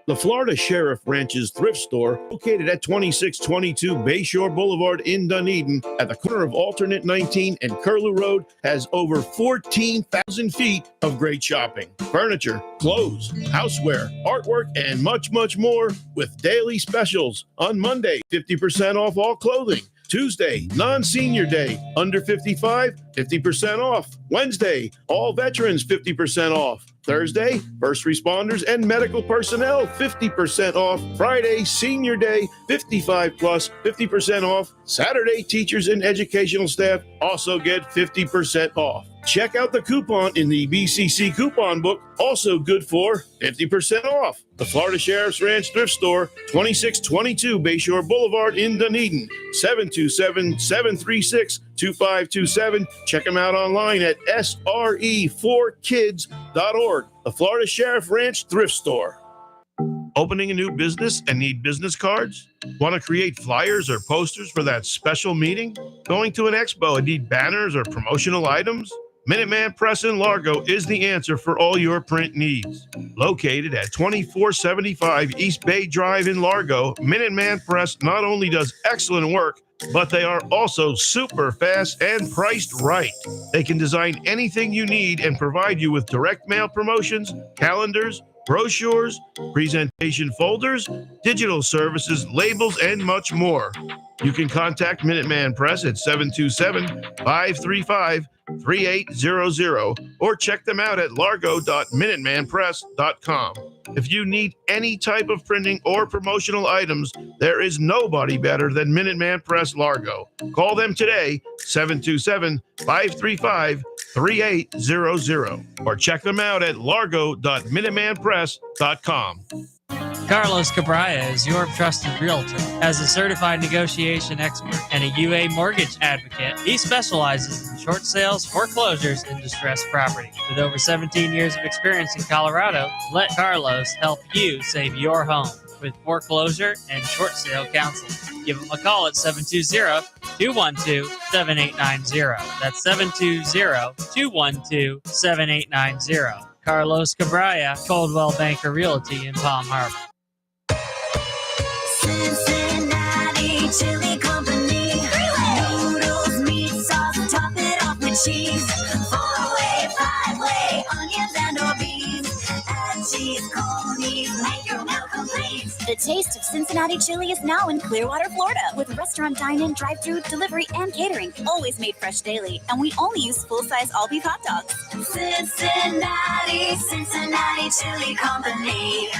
The Florida Sheriff Ranch's thrift store, located at 2622 Bayshore Boulevard in Dunedin, at the corner of Alternate 19 and Curlew Road, has over 14,000 feet of great shopping. Furniture, clothes, houseware, artwork, and much, much more, with daily specials. On Monday, 50% off all clothing. Tuesday, non-senior day, under 55, 50% off. Wednesday, all veterans, 50% off. Thursday, first responders and medical personnel, 50% off. Friday, senior day, 55 plus, 50% off. Saturday, teachers and educational staff also get 50% off. Check out the coupon in the BCC coupon book, also good for 50% off. The Florida Sheriff's Ranch Thrift Store, 2622 Bayshore Boulevard in Dunedin, 727-736-2527. Check them out online at sre4kids.org. The Florida Sheriff Ranch Thrift Store. Opening a new business and need business cards? Want to create flyers or posters for that special meeting? Going to an expo and need banners or promotional items? Minuteman Press in Largo is the answer for all your print needs. Located at 2475 East Bay Drive in Largo, Minuteman Press not only does excellent work, but they are also super fast and priced right. They can design anything you need and provide you with direct mail promotions, calendars, brochures, presentation folders, digital services, labels, and much more. You can contact Minuteman Press at 727-535-3800 or check them out at largo.minutemanpress.com. If you need any type of printing or promotional items, there is nobody better than Minuteman Press Largo. Call them today, 727-535-3800, or check them out at largo.minutemanpress.com. Carlos Cabrera is your trusted realtor. As a certified negotiation expert and a UA mortgage advocate, he specializes in short sales, foreclosures, and distressed property. With over 17 years of experience in Colorado, let Carlos help you save your home with foreclosure and short sale counseling. Give him a call at 720-212-7890. That's 720-212-7890. Carlos Cabrera, Coldwell Banker Realty in Palm Harbor. Cincinnati Chili Company. Noodles, meat sauce, top it off with cheese. 4-way, 5-way, onions and or beans. Add cheese, conies, make your meal complete. The taste of Cincinnati chili is now in Clearwater, Florida, with restaurant dine-in, drive-thru, delivery, and catering. Always made fresh daily, and we only use full-size all-beef hot dogs. Cincinnati Chili Company.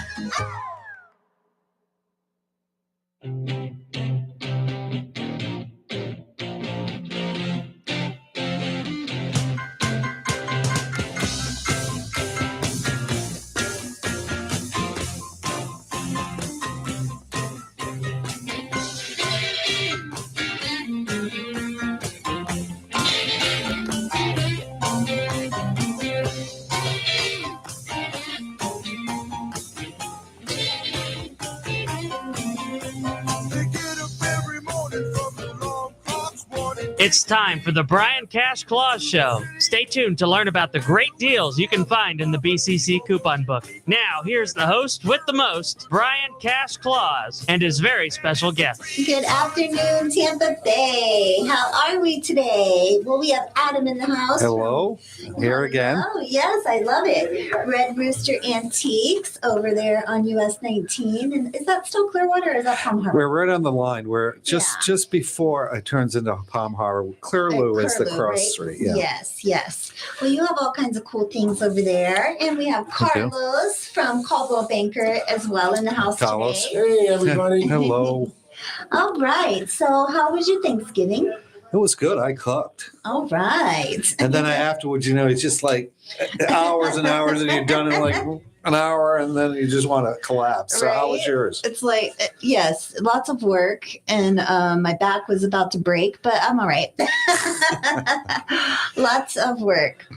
It's time for the Brian Cash Claus Show. Stay tuned to learn about the great deals you can find in the BCC coupon book. Now, here's the host with the most, Brian Cash Claus, and his very special guest. Good afternoon, Tampa Bay. How are we today? Well, we have Adam in the house. Hello, here again. Oh, yes, I love it. Red Rooster Antiques over there on US 19. And is that still Clearwater or is that Palm Harbor? We're right on the line. We're just before it turns into Palm Harbor. Curlew is the cross street. Yeah. Yes. Well, you have all kinds of cool things over there. And we have Carlos from Coldwell Banker as well in the house Carlos. today. Hey, everybody. Hello. All right. So how was your Thanksgiving? It was good. I cooked. All right. And then afterwards, it's just like hours and hours and you're done in like an hour and then you just want to collapse. So how was yours? It's like, yes, lots of work and my back was about to break, but I'm all right. Lots of work.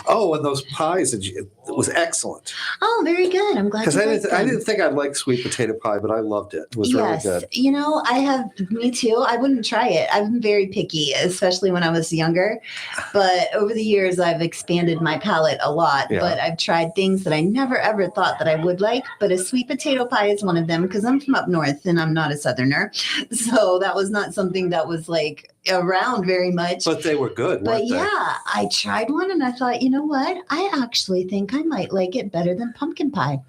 Oh, and those pies, it was excellent. Oh, very good. I'm glad. Because you I liked them. didn't think I'd like sweet potato pie, but I loved it. It was really good. You know, me too. I wouldn't try it. I'm very picky, especially when I was younger. But over the years, I've expanded my palate a lot. Yeah. But I've tried things that I never ever thought that I would like. But a sweet potato pie is one of them because I'm from up north and I'm not a Southerner. So that was not something that was like around very much. But they were good, But weren't they? yeah, I tried one and I thought, you know what? I actually think I might like it better than pumpkin pie.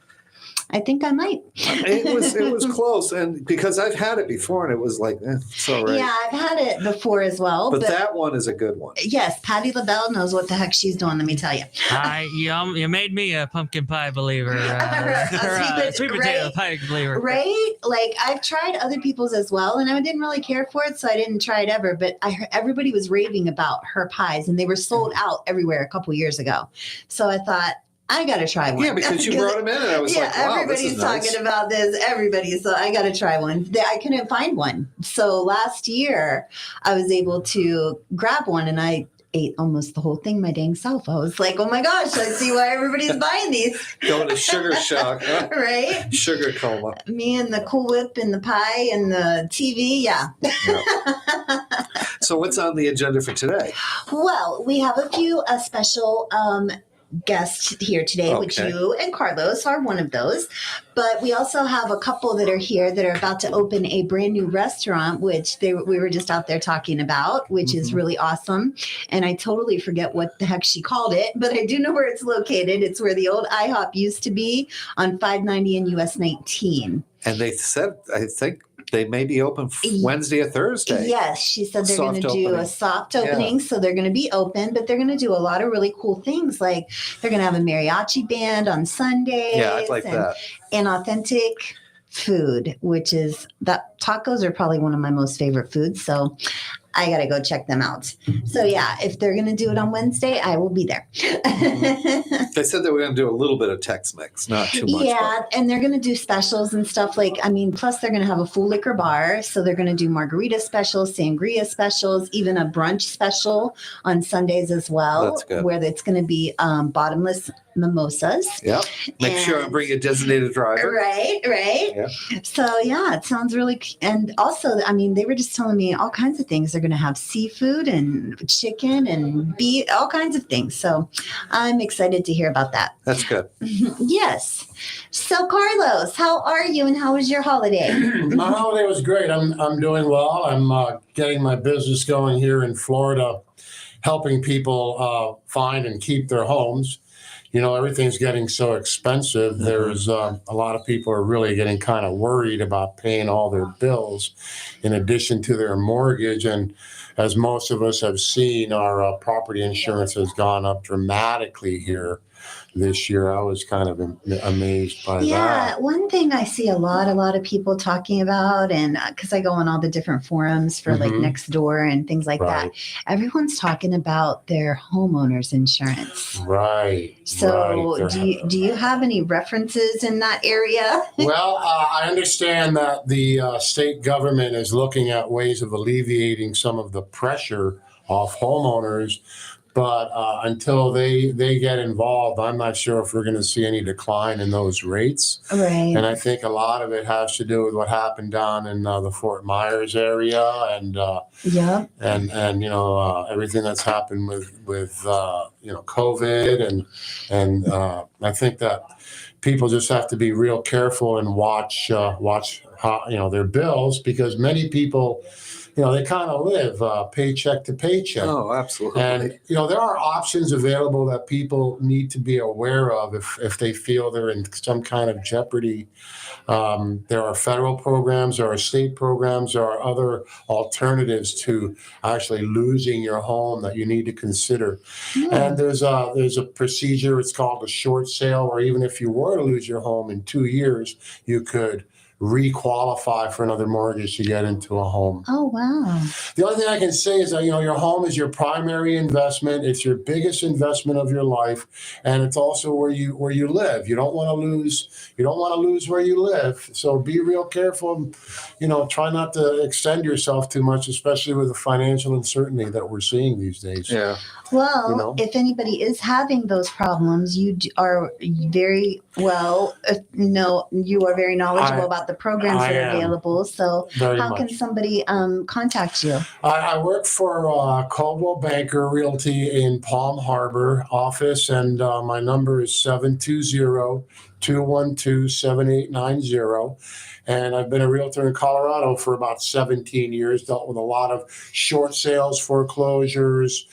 I think I might. It was close, and because I've had it before, and it was like, it's all right. Yeah, I've had it before as well. But that one is a good one. Yes, Patti LaBelle knows what the heck she's doing. Let me tell you. You made me a pumpkin pie believer. Sweet potato pie believer. Right? Like I've tried other people's as well, and I didn't really care for it, so I didn't try it ever. But I heard everybody was raving about her pies, and they were sold out everywhere a couple years ago. So I thought, I got to try one. Yeah, because you brought them in, and I was like, wow, everybody's this is nice. talking about this. Everybody, so I got to try one. I couldn't find one. So last year, I was able to grab one, and I ate almost the whole thing my dang self. I was like, oh my gosh, I see why everybody's buying these. Going to sugar shock, huh? Right? Sugar coma. Me and the Cool Whip and the pie and the TV, yeah. So what's on the agenda for today? Well, we have a special guest here today, which Okay. you and Carlos are one of those. But we also have a couple that are here that are about to open a brand new restaurant, which we were just out there talking about, which is really awesome. And I totally forget what the heck she called it, but I do know where it's located. It's where the old IHOP used to be on 590 and US 19. And they said, I think they may be open Wednesday or Thursday. Yes, she said they're going to do opening. a soft opening, so they're going to be open, but they're going to do a lot of really cool things. Like they're going to have a mariachi band on Sundays. Yeah, I'd like that. And authentic food, which is that tacos are probably one of my most favorite foods. So I got to go check them out. So yeah, if they're going to do it on Wednesday, I will be there. They said they were going to do a little bit of Tex-Mex, not too much. Yeah, and they're going to do specials and stuff plus they're going to have a full liquor bar. So they're going to do margarita specials, sangria specials, even a brunch special on Sundays as well. That's good. Where it's going to be bottomless mimosas. Yep. Make sure I bring a designated driver. Right. Yeah. So yeah, it sounds really, and also, they were just telling me all kinds of things. They're going to have seafood and chicken and beef, all kinds of things. So I'm excited to hear about that. That's good. Yes. So Carlos, how are you and how was your holiday? My holiday was great. I'm doing well. I'm getting my business going here in Florida, helping people find and keep their homes. You know, everything's getting so expensive. There's a lot of people are really getting kind of worried about paying all their bills in addition to their mortgage. And as most of us have seen, our property insurance has gone up dramatically here this year. I was kind of amazed by that. One thing I see a lot of people talking about, and because I go on all the different forums for like Nextdoor and things like that, everyone's talking about their homeowners insurance. Right. So do you have any references in that area? Well, I understand that the state government is looking at ways of alleviating some of the pressure off homeowners. But until they get involved, I'm not sure if we're going to see any decline in those rates. Right. And I think a lot of it has to do with what happened down in the Fort Myers area, and everything that's happened with COVID, and I think that people just have to be real careful and watch how their bills, because many people, they kind of live paycheck to paycheck. Oh, absolutely. And, there are options available that people need to be aware of if they feel they're in some kind of jeopardy. There are federal programs, there are state programs, there are other alternatives to actually losing your home that you need to consider. And there's a procedure, it's called a short sale, where even if you were to lose your home in 2 years, you could re-qualify for another mortgage to get into a home. Oh, wow. The only thing I can say is that, your home is your primary investment. It's your biggest investment of your life. And it's also where you live. You don't want to lose where you live. So be real careful. Try not to extend yourself too much, especially with the financial uncertainty that we're seeing these days. Yeah. Well, if anybody is having those problems, you are very well, you are very knowledgeable about the programs that are available. So how can somebody contact you? I work for Coldwell Banker Realty in Palm Harbor office, and my number is 720-212-7890. And I've been a realtor in Colorado for about 17 years, dealt with a lot of short sales, foreclosures,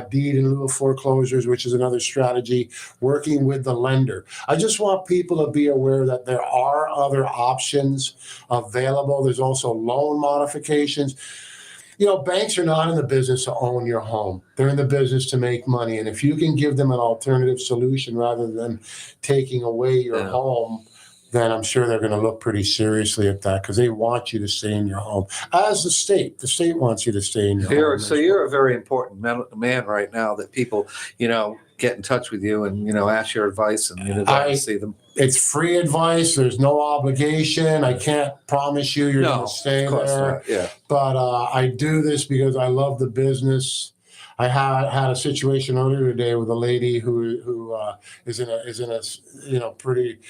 deed in lieu of foreclosures, which is another strategy, working with the lender. I just want people to be aware that there are other options available. There's also loan modifications. Banks are not in the business to own your home. They're in the business to make money. And if you can give them an alternative solution rather than taking away your home, then I'm sure they're going to look pretty seriously at that, because they want you to stay in your home. As the state wants you to stay in your home. So you're a very important man right now that people, get in touch with you and, ask your advice and I see them. It's free advice. There's no obligation. I can't promise you're going to stay there. Not. Yeah. But I do this because I love the business. I had a situation earlier today with a lady who is in a pretty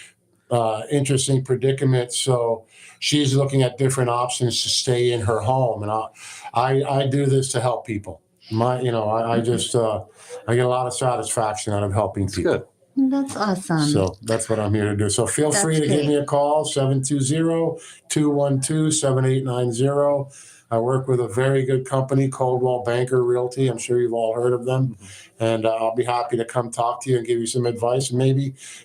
interesting predicament. So she's looking at different options to stay in her home, and I do this to help people. I get a lot of satisfaction out of helping people. Good. That's awesome. So that's what I'm here to do. So feel free to give me a call, 720-212-7890. I work with a very good company, Coldwell Banker Realty. I'm sure you've all heard of them. And I'll be happy to come talk to you and give you some advice, and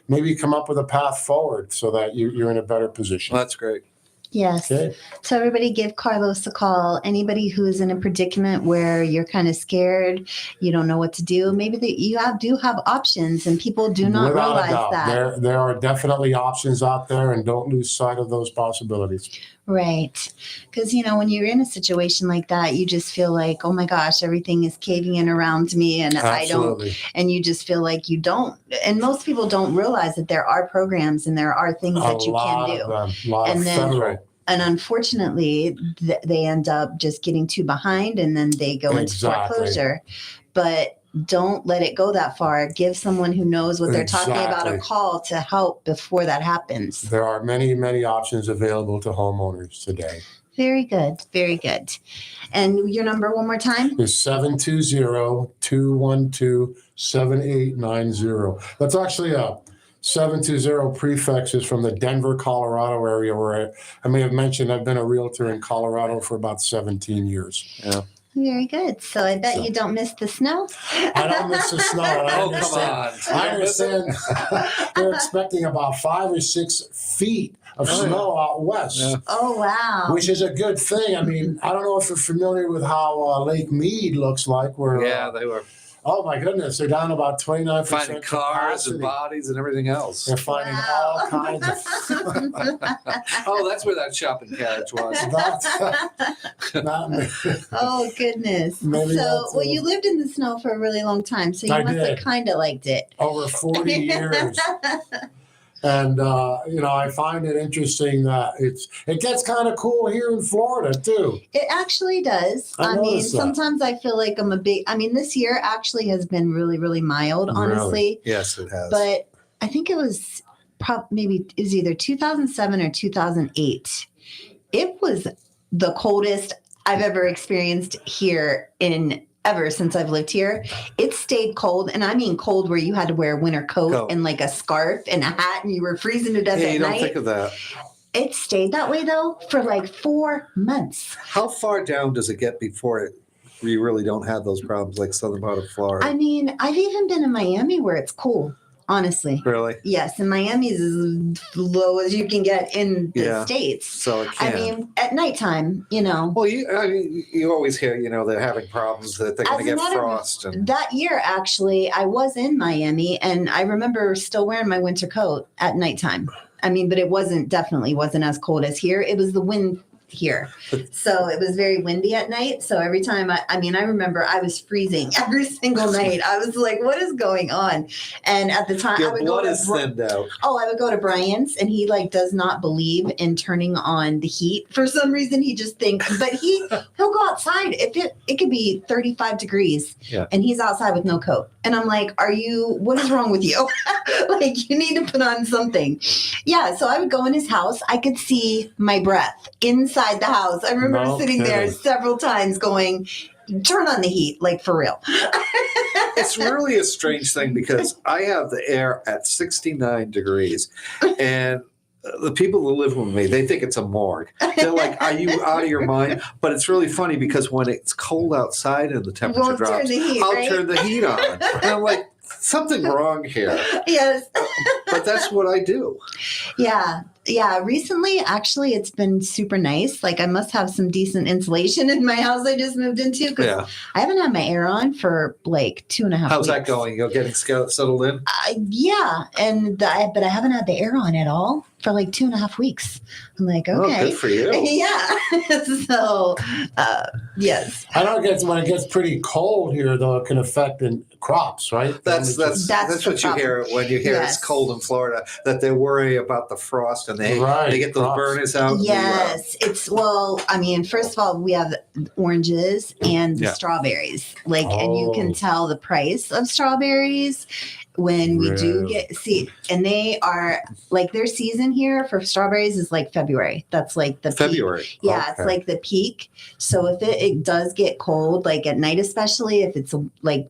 maybe come up with a path forward so that you're in a better position. Well, that's great. Yes. Okay. So everybody give Carlos a call. Anybody who's in a predicament where you're kind of scared, you don't know what to do, maybe you do have options, and people do not Without realize a doubt. that. There are definitely options out there, and don't lose sight of those possibilities. Right. Because, when you're in a situation like that, you just feel like, oh my gosh, everything is caving in around me, and Absolutely. and you just feel like you don't, and most people don't realize that there are programs and there are things that you can do. And unfortunately, they end up just getting too behind, and then they go into foreclosure. But don't let it go that far. Give someone who knows what they're talking about a call to help before that happens. There are many, many options available to homeowners today. Very good. Very good. And your number one more time? Is 720-212-7890. That's actually a 720 prefix is from the Denver, Colorado area, where I may have mentioned I've been a realtor in Colorado for about 17 years. Yeah. Very good. So I bet you don't miss the snow. I don't miss the snow. Come on. I understand they're expecting about 5 or 6 feet of snow out west. Yeah. Oh, wow. Which is a good thing. I mean, I don't know if you're familiar with how Lake Mead looks like. Where they were. Oh my goodness, they're down about 29%. Finding cars and bodies and everything else. They're finding all kinds of. Oh, that's where that shopping carriage was. Not me. Oh, goodness. Maybe So, you lived in the snow for a really long time, so you must have kind of liked it. Over 40 years. And, I find it interesting that it gets kind of cool here in Florida, too. It actually does. I mean, sometimes I feel like this year actually has been really, really mild, honestly. Really? Yes, it has. But I think it was either 2007 or 2008. It was the coldest I've ever experienced here ever since I've lived here. It stayed cold, and I mean cold where you had to wear a winter coat and like a scarf and a hat, and you were freezing to death at night. You don't think of that. It stayed that way though for like 4 months. How far down does it get before you really don't have those problems like southern part of Florida? I mean, I've even been in Miami where it's cool. Honestly. Really? Yes. And Miami's as low as you can get in the States. So it can. I mean, at nighttime, Well, you always hear, they're having problems that they're going to get frost. That year, actually, I was in Miami, and I remember still wearing my winter coat at nighttime. I mean, but it definitely wasn't as cold as here. It was the wind here. So it was very windy at night. So every time I remember I was freezing every single night. I was like, what is going on? And at the time, Your blood is thinned out. Oh, I would go to Brian's, and he does not believe in turning on the heat. For some reason, he just thinks, but he'll go outside. If it could be 35 degrees and he's outside with no coat. And I'm like, what is wrong with you? You need to put on something. Yeah. So I would go in his house. I could see my breath inside the house. I remember sitting there several times going, turn on the heat, for real. It's really a strange thing because I have the air at 69 degrees and the people who live with me, they think it's a morgue. They're like, are you out of your mind? But it's really funny because when it's cold outside and the temperature drops, I'll turn the heat on. And I'm like, something wrong here. Yes. But that's what I do. Yeah. Yeah. Recently, actually, it's been super nice. I must have some decent insulation in my house I just moved into because I haven't had my air on for 2.5 weeks. How's that going? You're getting settled in? Yeah. But I haven't had the air on at all for 2.5 weeks. I'm like, okay. Oh, good for you. Yeah. So, yes. I know when it gets pretty cold here, though, it can affect the crops, right? That's what you hear when you hear it's cold in Florida, that they worry about the frost and they get those burners out. Yes. First of all, we have oranges and the strawberries. And you can tell the price of strawberries when we do and they are their season here for strawberries is February. That's the February. Peak. Yeah, okay. It's the peak. So if it does get cold, at night, especially if it's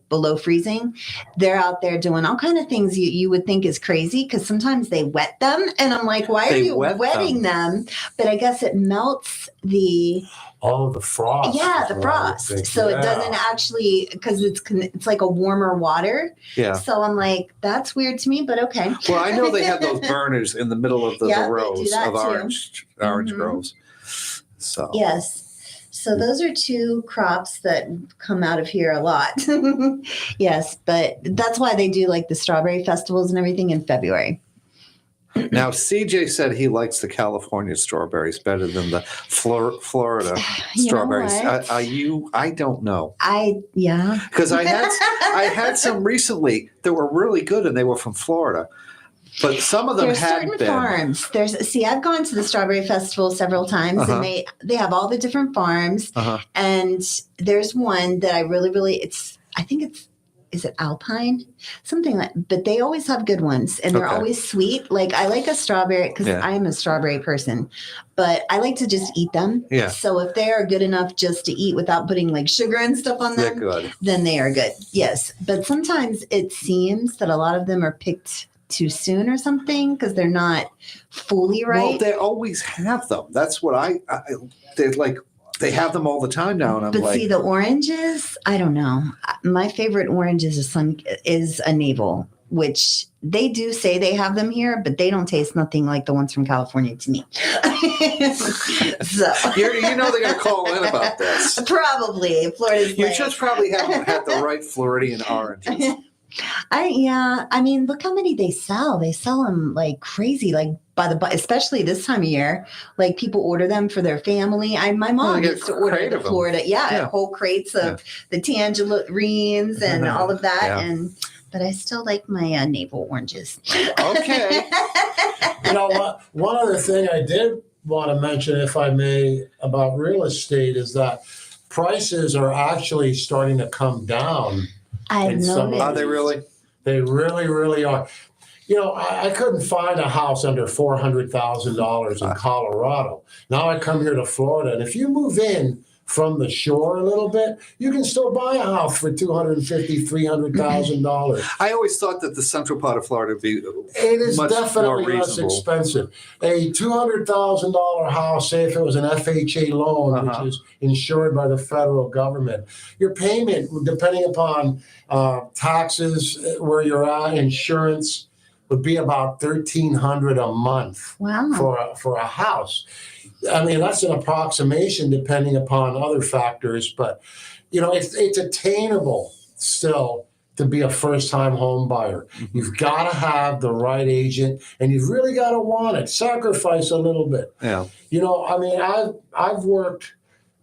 below freezing, they're out there doing all kind of things you would think is crazy because sometimes they wet them. And I'm like, why are you wetting them? But I guess it melts the frost. Yeah, the frost. So it doesn't actually, because it's like a warmer water. Yeah. So I'm like, that's weird to me, but okay. Well, I know they have those burners in the middle of the rows of orange groves. So yes. So those are two crops that come out of here a lot. Yes, but that's why they do the strawberry festivals and everything in February. Now, CJ said he likes the California strawberries better than the Florida strawberries. I don't know. Because I had some recently that were really good, and they were from Florida. But some of them There's hadn't certain farms. I've gone to the Strawberry Festival several times, and they have all the different farms. And there's one that I really, is it Alpine? Something but they always have good ones, and they're always sweet. I like a strawberry because I am a strawberry person, but I like to just eat them. Yeah. So if they are good enough just to eat without putting sugar and stuff on them, then they are good. Yes. But sometimes it seems that a lot of them are picked too soon or something because they're not fully ripe. Well, they always have them. That's what they're they have them all the time now, and I'm see, the oranges, I don't know. My favorite orange is a navel, which they do say they have them here, but they don't taste nothing like the ones from California to me. So you know they're going to call in about this. Probably. Florida's You just probably haven't had the right Floridian oranges. Look how many they sell. They sell them like crazy, especially this time of year. People order them for their family. My mom used to order the Florida, whole crates of the tangerines and all of that. Yeah. But I still like my navel oranges. Okay. One other thing I did want to mention, if I may, about real estate is that prices are actually starting to come down. I've noticed. Are they really? They really, really are. I couldn't find a house under $400,000 in Colorado. Now I come here to Florida, and if you move in from the shore a little bit, you can still buy a house for $250,000, $300,000. I always thought that the central part of Florida would be it is much definitely more less expensive. A $200,000 house, say if it was an FHA loan, which is insured by the federal government, your payment, depending upon taxes, where you're at, insurance, would be about $1,300 a month. Wow. For a house. That's an approximation depending upon other factors, but it's attainable still to be a first-time home buyer. You've got to have the right agent, and you've really got to want it. Sacrifice a little bit. Yeah. You know, I mean, I've worked,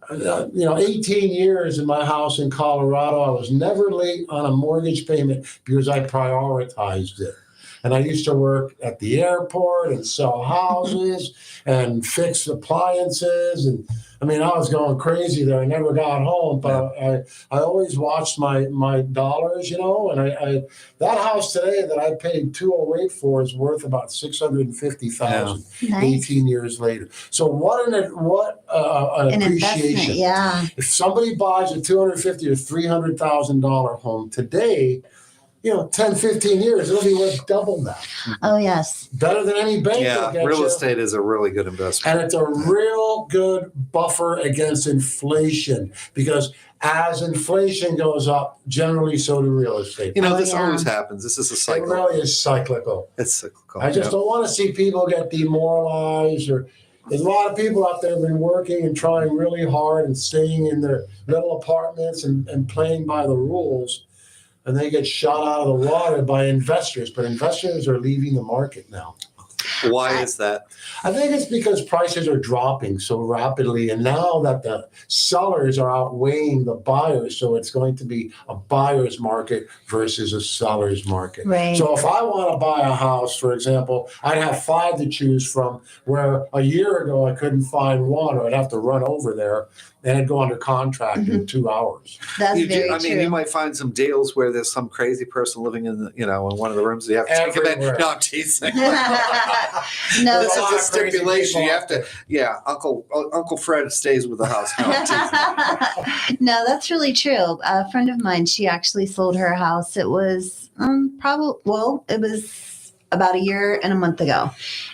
18 years in my house in Colorado. I was never late on a mortgage payment because I prioritized it. And I used to work at the airport and sell houses and fix appliances. And I mean, I was going crazy there. I never got home, but I always watched my dollars, and that house today that I paid $208 for is worth about $650,000 Nice. 18 years later. So what an appreciation. Investment, yeah. If somebody buys a $250,000 or $300,000 home today, 10, 15 years, it'll be worth double that. Oh, yes. Better than any bank will get real you. estate is a really good investment. And it's a real good buffer against inflation, because as inflation goes up, generally so do real estate. This always happens. This is a It cycle. really is cyclical. It's cyclical. I just don't want to see people get demoralized. Or there's a lot of people out there who've been working and trying really hard and staying in their little apartments and playing by the rules. And they get shot out of the water by investors. But investors are leaving the market now. Why is that? I think it's because prices are dropping so rapidly. And now that the sellers are outweighing the buyers, so it's going to be a buyer's market versus a seller's market. Right. So if I want to buy a house, for example, I'd have 5 to choose from, where a year ago I couldn't find one, or I'd have to run over there and it'd go under contract in 2 hours. That's very true. You might find some deals where there's some crazy person living in in one of the rooms. You have to take them in. Everywhere. No, I'm teasing. No, This lot of is a crazy stipulation. people You out have to. Yeah, Uncle Fred stays with the house. No, I'm teasing. no, that's really true. A friend of mine, she actually sold her house. It was it was about a year and a month ago.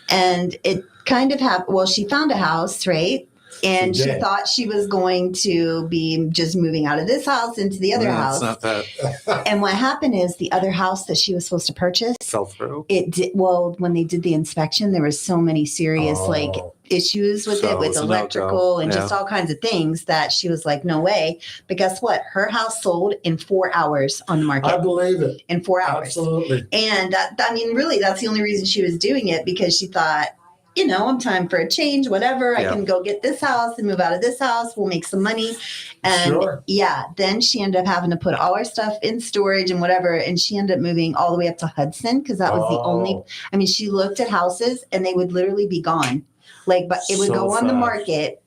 And it kind of happened. Well, she found a house, right? And she thought she was going to be just moving out of this house into the other house. It's not that. And what happened is the other house that she was supposed to purchase, Fell through. it did, when they did the inspection, there was so many serious issues with So it, with it's a electrical no-go. and just all kinds of things that she was like, no way. But guess what? Her house sold in 4 hours on the market. I believe it. In 4 hours. Absolutely. And really, that's the only reason she was doing it, because she thought, I'm time for a change, whatever. I can go get this house and move out of this house. We'll make some money. And then she ended up having to put all her stuff in storage and whatever. And she ended up moving all the way up to Hudson, because that was the only, she looked at houses and they would literally be gone. But it would go on the market,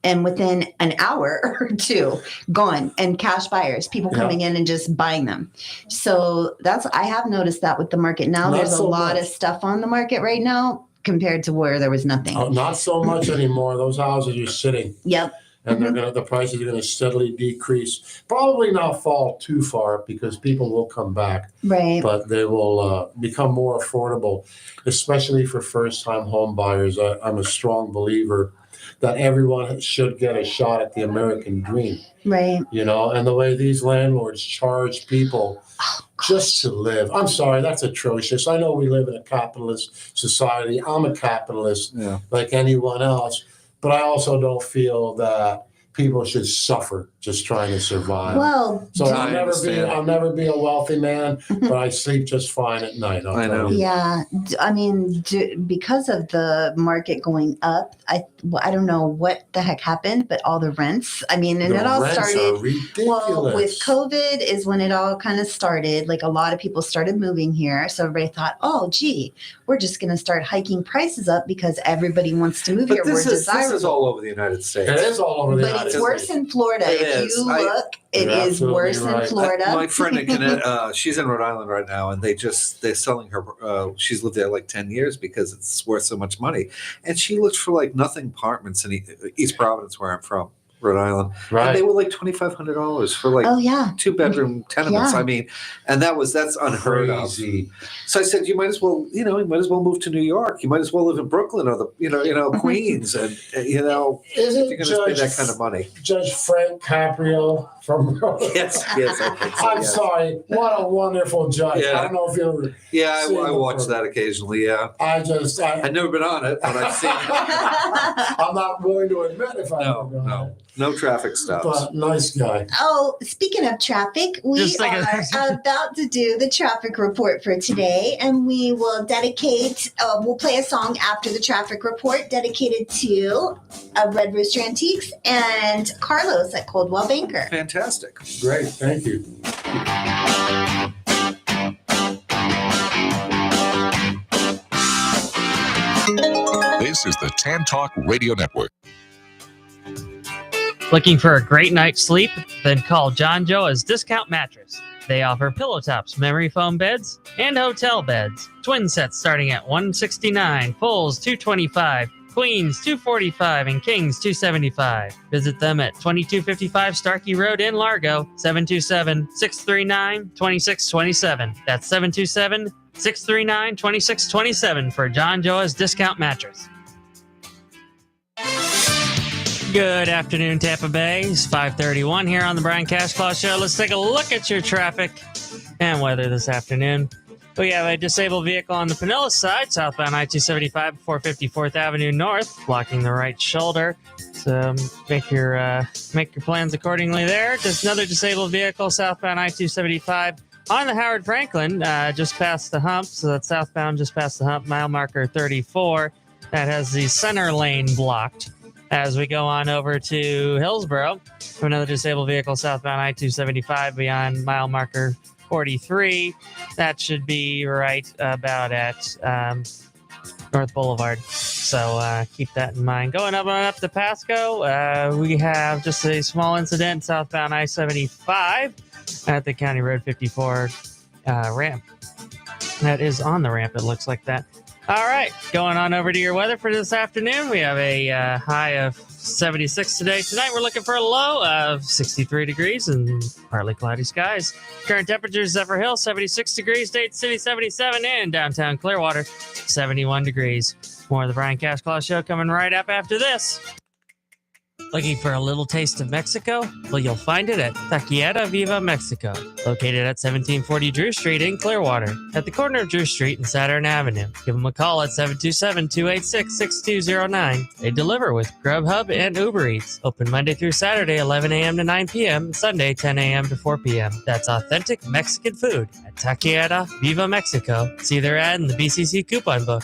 and within an hour or two, gone, and cash buyers, people coming in and just buying them. So I have noticed that with the market now. There's a lot of stuff on the market right now compared to where there was nothing. Oh, not so much anymore. Those houses are sitting. Yep. And the prices are going to steadily decrease. Probably not fall too far, because people will come back. Right. But they will become more affordable, especially for first-time home buyers. I'm a strong believer that everyone should get a shot at the American dream. Right. And the way these landlords charge people just to live. I'm sorry, that's atrocious. I know we live in a capitalist society. I'm a capitalist like anyone else. But I also don't feel that people should suffer just trying to survive. Well, so I'll never be a wealthy man, but I sleep just fine at night. I know. Yeah, because of the market going up, I don't know what the heck happened, but all the rents. It all started. Well, with COVID is when it all kind of started. Like, a lot of people started moving here, so everybody thought, "Oh, gee, we're just going to start hiking prices up because everybody wants to move here. We're desirable." This is all over the United States. It is all over the United States. But it's worse in Florida. If you look, it is worse in Florida. My friend in Connecticut, she's in Rhode Island right now, and they're selling her. She's lived there like 10 years because it's worth so much money, and she looked for like nothing apartments in East Providence, where I'm from, Rhode Island. Right. And they were like $2,500 for like 2-bedroom tenements. Yeah. And that's unheard of. So I said, you might as well move to New York. You might as well live in Brooklyn or Queens, and if you're going to spend that kind of money. Judge Frank Caprio from Yes, I think so. I'm sorry. What a wonderful judge. Yeah. I don't know if you ever. I watch that occasionally. Yeah. I've never been on it, but I've seen it. I'm not willing to admit if I've ever done it. No traffic stops. But nice guy. Oh, speaking of traffic, we Just like are about to do the traffic report for today, and we will dedicate, we'll play a song after the traffic report dedicated to Red Rooster Antiques and Carlos at Coldwell Banker. Fantastic. Great. Thank you. This is the Tan Talk Radio Network. Looking for a great night's sleep? Then call John Joa's Discount Mattress. They offer pillow tops, memory foam beds, and hotel beds. Twin sets starting at $169, fulls $225, queens $245, and kings $275. Visit them at 2255 Starkey Road in Largo, 727-639-2627. That's 727-639-2627 for John Joa's Discount Mattress. Good afternoon, Tampa Bay. It's 5:31 here on the Brian Cashclaw Show. Let's take a look at your traffic and weather this afternoon. We have a disabled vehicle on the Pinellas side, southbound I-275 before 54th Avenue North, blocking the right shoulder. So make your plans accordingly there. There's another disabled vehicle southbound I-275 on the Howard Franklin, just past the hump. So that's southbound just past the hump, mile marker 34. That has the center lane blocked. As we go on over to Hillsborough, another disabled vehicle southbound I-275 beyond mile marker 43. That should be right about at North Boulevard. So keep that in mind. Going up to Pasco, we have just a small incident southbound I-75 at the County Road 54 ramp. That is on the ramp, it looks like that. All right, going on over to your weather for this afternoon. We have a high of 76 today. Tonight we're looking for a low of 63 degrees and partly cloudy skies. Current temperature, Zephyrhills, 76 degrees. Dade City, 77. And downtown Clearwater, 71 degrees. More of the Brian Cashclaw Show coming right up after this. Looking for a little taste of Mexico? Well, you'll find it at Taqueria Viva Mexico, located at 1740 Drew Street in Clearwater, at the corner of Drew Street and Saturn Avenue. Give them a call at 727-286-6209. They deliver with Grubhub and Uber Eats. Open Monday through Saturday, 11 a.m. to 9 p.m., Sunday, 10 a.m. to 4 p.m. That's authentic Mexican food at Taqueria Viva Mexico. See their ad in the BCC coupon book.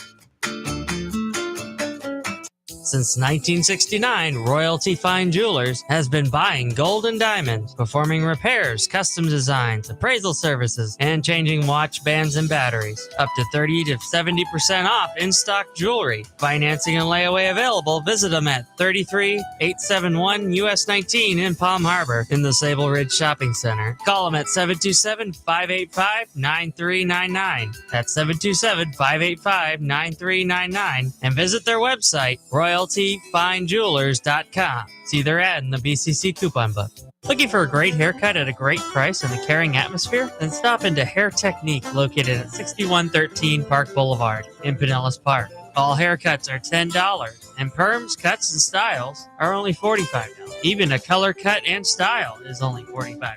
Since 1969, Royalty Fine Jewelers has been buying gold and diamonds, performing repairs, custom designs, appraisal services, and changing watch bands and batteries. Up to 30 to 70% off in-stock jewelry. Financing and layaway available. Visit them at 33871 US 19 in Palm Harbor in the Sable Ridge Shopping Center. Call them at 727-585-9399. That's 727-585-9399. And visit their website, RoyaltyFineJewelers.com. See their ad in the BCC coupon book. Looking for a great haircut at a great price and a caring atmosphere? Then stop into Hair Technique, located at 6113 Park Boulevard in Pinellas Park. All haircuts are $10, and perms, cuts, and styles are only $45. Even a color cut and style is only $45.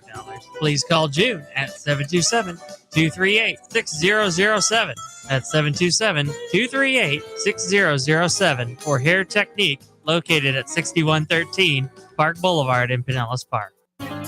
Please call June at 727-238-6007. That's 727-238-6007 for Hair Technique, located at 6113 Park Boulevard in Pinellas Park.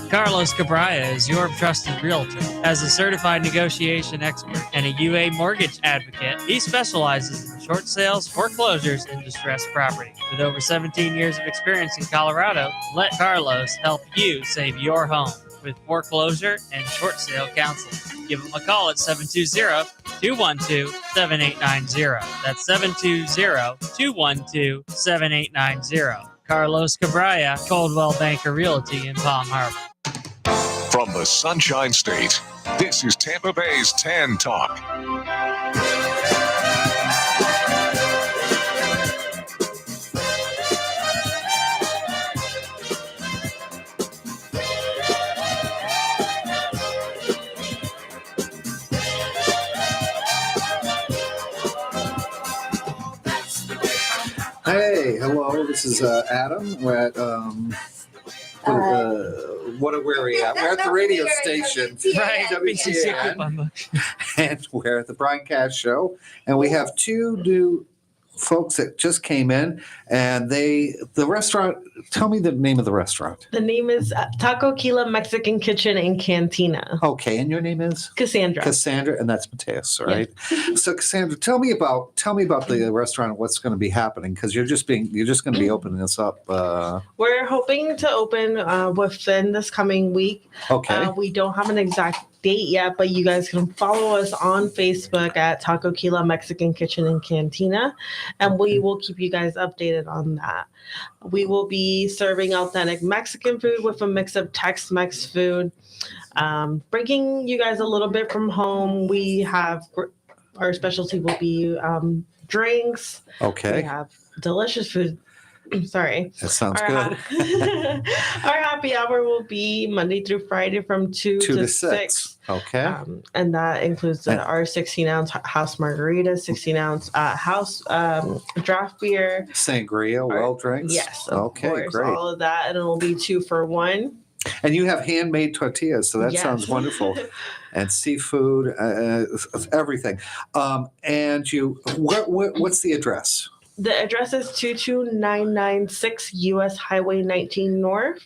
Carlos Cabrera is your trusted realtor. As a certified negotiation expert and a UA mortgage advocate, he specializes in short sales, foreclosures, and distressed property. With over 17 years of experience in Colorado, let Carlos help you save your home with foreclosure and short sale counseling. Give him a call at 720-212-7890. That's 720-212-7890. Carlos Cabrera, Coldwell Banker Realty in Palm Harbor. From the Sunshine State, this is Tampa Bay's Tan Talk. Hey, hello. This is Adam. We're at where are we at? We're at the radio station, Right, BCC WTAN, coupon book. and we're at the Brian Cash Show. And we have two new folks that just came in, and the restaurant. Tell me the name of the restaurant. The name is Taco Kila Mexican Kitchen and Cantina. Okay, and your name is Cassandra. Cassandra, and that's Mateus, right? So, Cassandra, tell me about the restaurant and what's going to be happening, because you're just going to be opening this up. We're hoping to open within this coming week. Okay. We don't have an exact date yet, but you guys can follow us on Facebook at Taco Kila Mexican Kitchen and Cantina, and we will keep you guys updated on that. We will be serving authentic Mexican food with a mix of Tex-Mex food, bringing you guys a little bit from home. We have our specialty will be drinks. Okay. We have delicious food. Sorry. That sounds good. Our happy hour will be Monday through Friday from 2 to 6. Okay. And that includes our 16-ounce house margarita, 16-ounce house draft beer. Sangria, well drinks. Yes. Okay, course, great. All of that. And it will be 2 for 1. And you have handmade tortillas, so that Yes. sounds wonderful. And seafood, everything. And you, what's the address? The address is 22996 US Highway 19 North.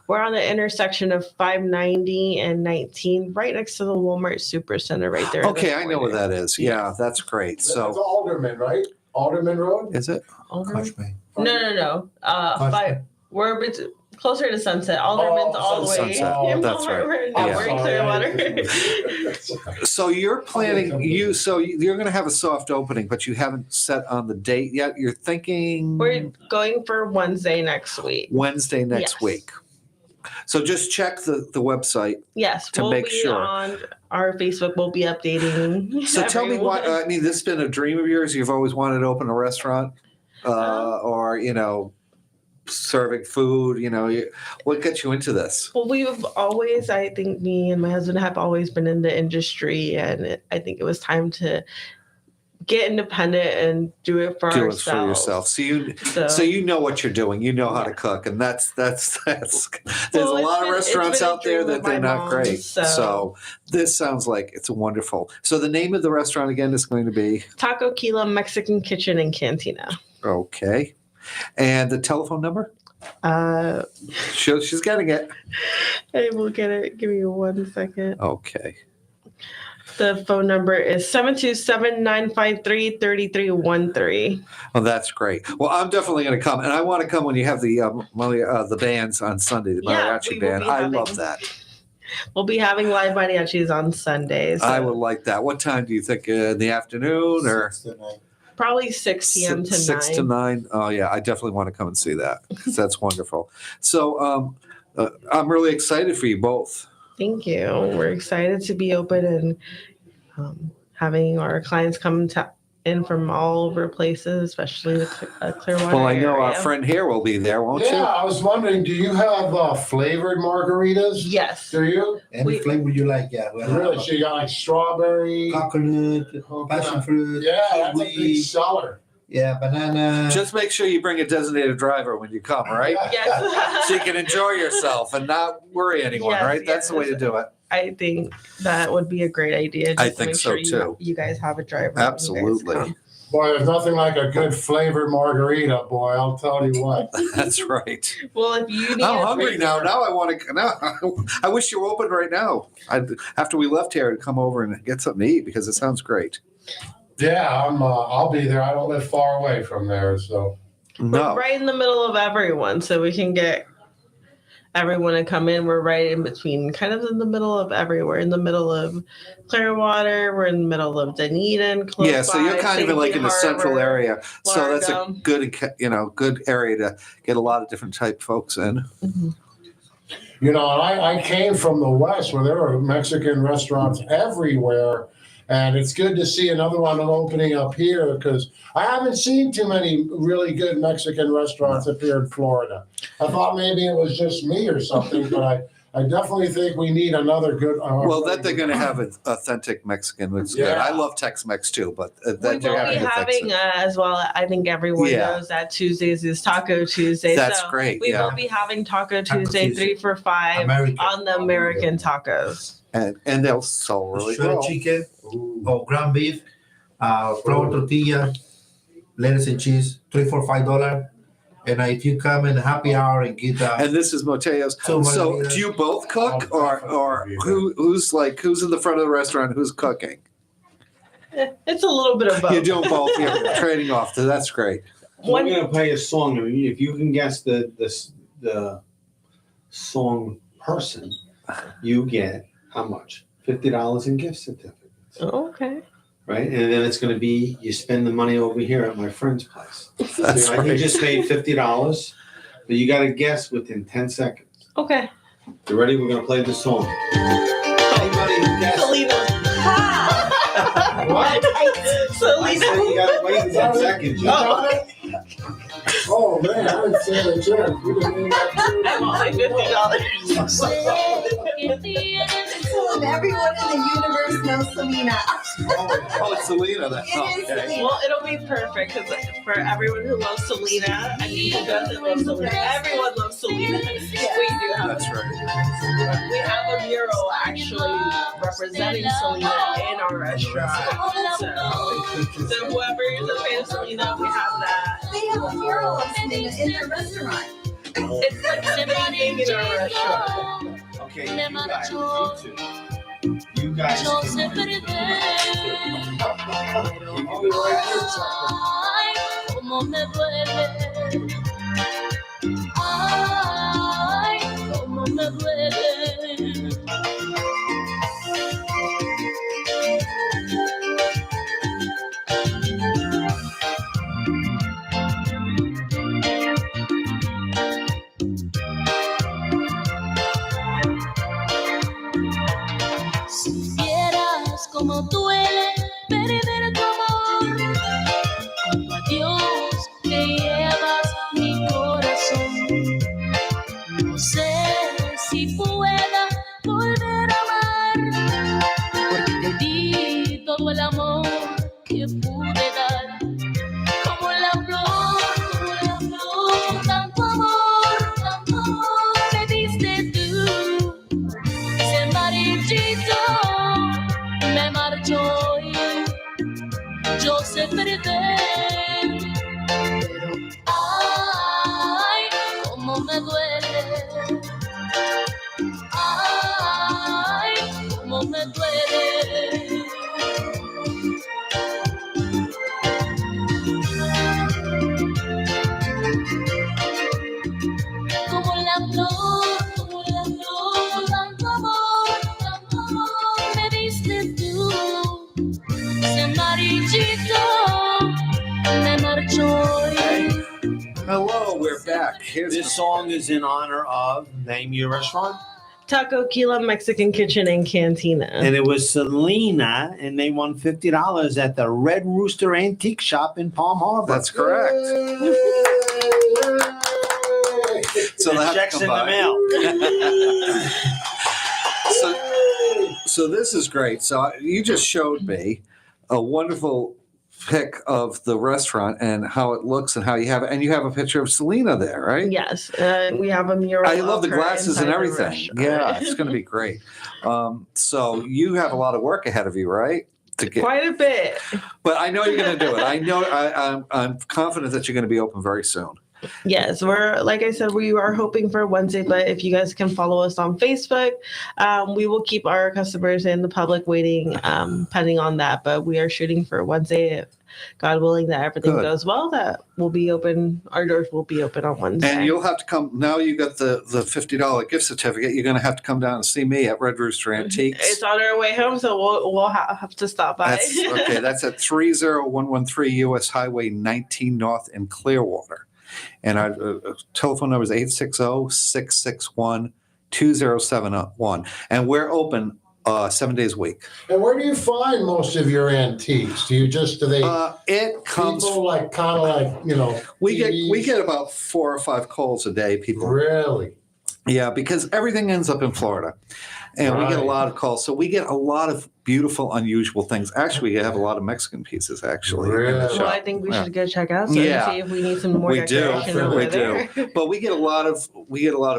We're on the intersection of 590 and 19, right next to the Walmart Supercenter right there. Okay, I know where that is. Yeah, that's great. That's So, Alderman, right? Alderman Road? is it? Alderman? No. We're closer to Sunset. Alderman's all the way. Sunset. in That's right. We're in Yeah. Clearwater. So you're planning, you're going to have a soft opening, but you haven't set on the date yet. You're thinking We're going for Wednesday next week. Wednesday next Yes. week. So just check the website. Yes, To we'll make be sure. on our Facebook. We'll be updating. So tell me what, everyone. I mean, this has been a dream of yours. You've always wanted to open a restaurant or, serving food, what got you into this? Well, we've always, I think me and my husband have always been in the industry, and I think it was time to get independent and do it for Do it ourselves. for yourself. So you know what you're doing. You know how to cook, and that's. There's Well, a lot of it's restaurants been a out there dream that of they're my not mom's, great. so- So this sounds like it's wonderful. So the name of the restaurant again is going to be Taco Kila Mexican Kitchen and Cantina. okay, and the telephone number. She's getting it. I will get it. Give me 1 second. Okay. The phone number is 727-953-3313. Oh, that's great. Well, I'm definitely going to come, and I want to come when you have the bands on Sunday, the Yeah, mariachi we will band. be I having- love that. We'll be having live mariachis on Sundays. I would like that. What time do you think? In the afternoon or Probably 6 p.m. to 6 9. to 9? Oh yeah, I definitely want to come and see that, 'cause that's wonderful. So I'm really excited for you both. Thank you. We're excited to be open and having our clients come in from all over places, especially the Clearwater Well, I know our area. friend here will be there, won't Yeah, you? I was wondering, do you have flavored margaritas? Yes. Do you? Any flavor you like, yeah. Really? So you got like strawberry? Coconut, passion fruit, Yeah, that's a big kiwi, seller. yeah, banana. Just make sure you bring a designated driver when you come, right? Yes. So you can enjoy yourself and not worry anyone, Yes, right? That's the way to yes. do it. I think that would be a great idea. I just to think make so, sure too. You guys have a driver. when you guys Absolutely. come. Boy, there's nothing like a good flavored margarita, boy. I'll tell you what. That's right. Well, if you need I'm a hungry flavor- now. Now I want to. Now I wish you were open right now. After we left here, to come over and get something to eat because it sounds great. Yeah, I'll be there. I don't live far away from there, so. We're No, right in the middle of everyone, so we can get everyone to come in. We're right in between, kind of in the middle of everywhere. In the middle of Clearwater, we're in the middle of Dunedin. Close yeah. So you're by, kind of St. like in the Pete central Harbor. area. So that's a Largo. good area to get a lot of different type folks in. You know, and I came from the West where there are Mexican restaurants everywhere. And it's good to see another one opening up here because I haven't seen too many really good Mexican restaurants up here in Florida. I thought maybe it was just me or something, but I definitely think we need another good. Well, that they're going to have an authentic Mexican. It's good. Yeah. I love Tex-Mex too, but We that will they're be having to fix having it. as well. I think everyone Yeah. knows that Tuesdays is Taco Tuesday. That's so great, We yeah. will be having Taco Taco Tuesday Tuesday. 3 for $5 American. on the American tacos. And they'll sell really Shredded well. chicken or ground beef, flour tortilla, lettuce and cheese, $3 for $5. And if you come in happy hour and get And this is Mateo's. Two So margaritas. do you both cook, or who's in the front of the restaurant? Who's cooking? It's a little bit of both. You're doing both. You're trading off. That's great. One- We're gonna play a song. I mean, if you can guess the song person, you get how much? $50 in gift certificates. Oh, okay. Right, and then it's gonna be you spend the money over here at my friend's place. That's I right. just made $50, but you got to guess within 10 seconds. Okay. You ready? We're gonna play the song. Anybody who guessed? Selena. What? I Selena. said you got to wait 10 seconds. Oh, man, I would say the church. We didn't need that. I want my $50. And everyone in the universe knows Selena. Oh, it's Selena. That's It is okay. Selena. Well, it'll be perfect because for everyone who loves Selena, I mean, who doesn't love Selena, everyone loves Selena. We do have. That's right. We have a mural actually representing Selena in our restaurant. So whoever is a fan of Selena, we have that. They have a mural of Selena in their restaurant. It's like something in our restaurant. Okay, you guys. Yo sé perder. Ay, cómo me duele. Ay, cómo me duele. Si vieras cómo duele perder tu amor, como adiós que llevas mi corazón. No sé si pueda volver a amar, porque te di todo el amor que pude dar. Como la flor, tanto amor me diste tú. Ese amarillito me marchó y yo sé perder. Pero ay, cómo me duele. Ay, cómo me duele. Como la flor, tanto amor me diste tú. Ese amarillito me marchó. Hello, we're back. Here's This song is in honor of, name your restaurant. Taco Kila Mexican Kitchen and Cantina. And it was Selena, and they won $50 at the Red Rooster Antique Shop in Palm Harbor. That's correct. So The that check's in the mail. So this is great. So you just showed me a wonderful pic of the restaurant and how it looks and how you have it, and you have a picture of Selena there, right? Yes, we have a mural. I love the of her glasses and inside the everything. restaurant. Yeah, it's going to be great. So you have a lot of work ahead of you, right? To get, Quite a bit. but I know you're going to do it. I know. I'm confident that you're going to be open very soon. Yes, we're like I said, we are hoping for Wednesday, but if you guys can follow us on Facebook, we will keep our customers and the public waiting, pending on that. But we are shooting for Wednesday. If God willing that everything Good. goes well, that will be open. Our doors will be open on Wednesday. And you'll have to come now. You got the $50 gift certificate. You're going to have to come down and see me at Red Rooster Antiques. It's on our way home, so we'll have to stop by. That's okay. That's at 30113 US Highway 19 North in Clearwater. And our telephone number is 860-661-2071. And we're open 7 days a week. And where do you find most of your antiques? Do they It comes. people like kind of like, We TVs? get about 4 or 5 calls a day. People. Really? Yeah, because everything ends up in Florida. And we get a Right. lot of calls. So we get a lot of beautiful, unusual things. Actually, you have a lot of Mexican pieces, actually. In the Really? shop. Well, I think we should go check out some Yeah. and see if we need some more We do. decoration over We there. do. But we get a lot of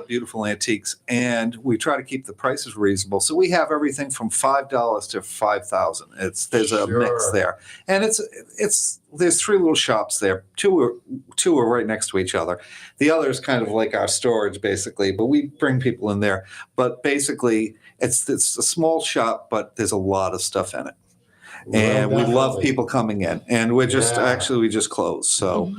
beautiful antiques, and we try to keep the prices reasonable. So we have everything from $5 to $5,000. There's a mix there, and there's 3 little shops there. Two are right next to each other. The other is kind of like our storage, basically. But we bring people in there. But basically, it's a small shop, but there's a lot of stuff in it. And we love people coming in, and we just closed. So,